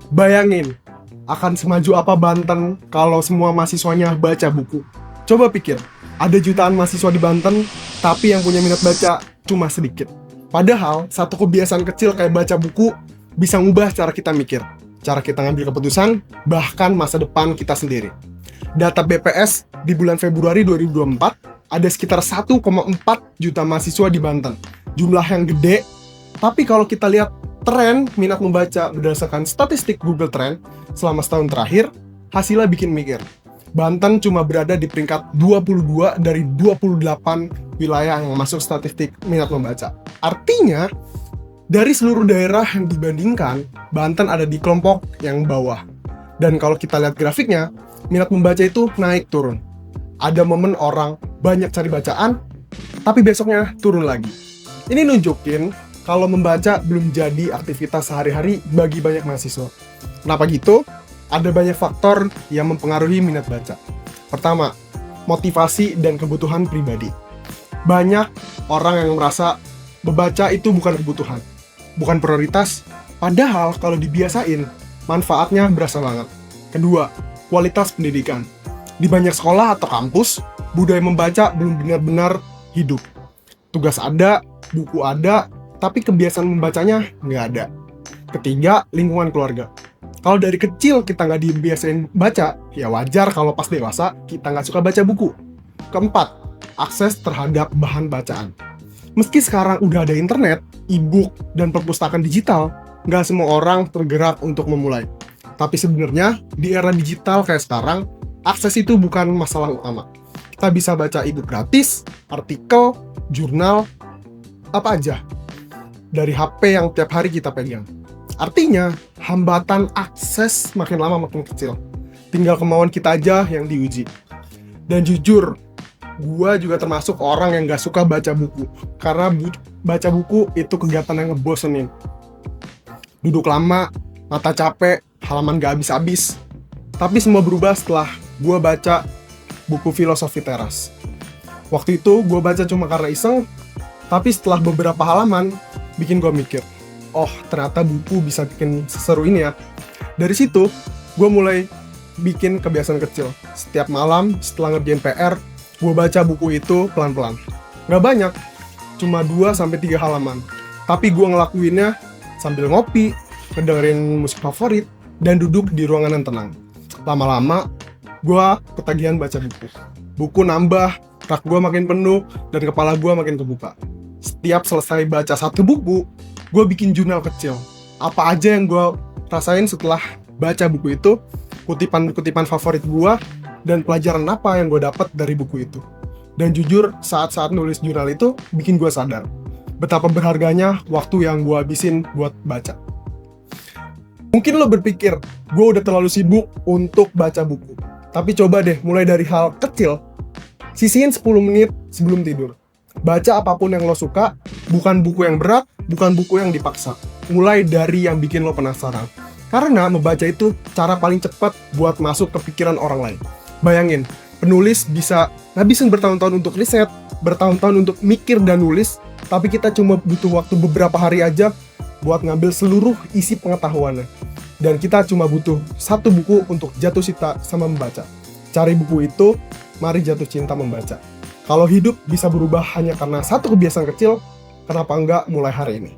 Bayangin, akan semaju apa Banten kalau semua mahasiswanya baca buku. Coba pikir, ada jutaan mahasiswa di Banten, tapi yang punya minat baca cuma sedikit. Padahal, satu kebiasaan kecil kayak baca buku bisa ngubah cara kita mikir, cara kita ngambil keputusan, bahkan masa depan kita sendiri. Data BPS di bulan Februari 2024, ada sekitar 1,4 juta mahasiswa di Banten. Jumlah yang gede, tapi kalau kita lihat tren minat membaca berdasarkan statistik Google Trend selama setahun terakhir, hasilnya bikin mikir. Banten cuma berada di peringkat 22 dari 28 wilayah yang masuk statistik minat membaca. Artinya, dari seluruh daerah yang dibandingkan, Banten ada di kelompok yang bawah. Dan kalau kita lihat grafiknya, minat membaca itu naik turun. Ada momen orang banyak cari bacaan, tapi besoknya turun lagi. Ini nunjukin kalau membaca belum jadi aktivitas sehari-hari bagi banyak mahasiswa. Kenapa gitu? Ada banyak faktor yang mempengaruhi minat baca. Pertama, motivasi dan kebutuhan pribadi. Banyak orang yang merasa membaca itu bukan kebutuhan, bukan prioritas, padahal kalau dibiasain, manfaatnya berasa banget. Kedua, kualitas pendidikan. Di banyak sekolah atau kampus, budaya membaca belum benar-benar hidup. Tugas ada, buku ada, tapi kebiasaan membacanya nggak ada. Ketiga, lingkungan keluarga. Kalau dari kecil kita nggak dibiasain baca, ya wajar kalau pas dewasa kita nggak suka baca buku. Keempat, akses terhadap bahan bacaan. Meski sekarang udah ada internet, e-book, dan perpustakaan digital, nggak semua orang tergerak untuk memulai. Tapi sebenarnya, di era digital kayak sekarang, akses itu bukan masalah utama. Kita bisa baca e-book gratis, artikel, jurnal, apa aja dari HP yang tiap hari kita pegang. Artinya, hambatan akses makin lama makin kecil. Tinggal kemauan kita aja yang diuji. Dan jujur, gua juga termasuk orang yang gak suka baca buku. Karena baca buku itu kegiatan yang ngebosenin. Duduk lama, mata capek, halaman gak habis-habis. Tapi semua berubah setelah gua baca buku Filosofi Teras. Waktu itu gua baca cuma karena iseng, tapi setelah beberapa halaman, bikin gue mikir, oh ternyata buku bisa bikin seseru ini ya. Dari situ, gue mulai bikin kebiasaan kecil. Setiap malam setelah ngerjain PR, gue baca buku itu pelan-pelan. Gak banyak, cuma 2-3 halaman. Tapi gue ngelakuinnya sambil ngopi, ngedengerin musik favorit, dan duduk di ruangan yang tenang. Lama-lama, gue ketagihan baca buku. Buku nambah, rak gue makin penuh, dan kepala gue makin kebuka. Setiap selesai baca satu buku, gue bikin jurnal kecil. Apa aja yang gue rasain setelah baca buku itu, kutipan-kutipan favorit gue, dan pelajaran apa yang gue dapat dari buku itu. Dan jujur, saat-saat nulis jurnal itu, bikin gue sadar betapa berharganya waktu yang gue habisin buat baca. Mungkin lo berpikir, gue udah terlalu sibuk untuk baca buku. Tapi coba deh, mulai dari hal kecil, sisihin 10 menit sebelum tidur. Baca apapun yang lo suka, bukan buku yang berat, bukan buku yang dipaksa. Mulai dari yang bikin lo penasaran. Karena membaca itu cara paling cepat buat masuk ke pikiran orang lain. Bayangin, penulis bisa ngabisin bertahun-tahun untuk riset, bertahun-tahun untuk mikir dan nulis, tapi kita cuma butuh waktu beberapa hari aja buat ngambil seluruh isi pengetahuannya. Dan kita cuma butuh satu buku untuk jatuh cinta sama membaca. Cari buku itu, mari jatuh cinta membaca. Kalau hidup bisa berubah hanya karena satu kebiasaan kecil, kenapa enggak mulai hari ini?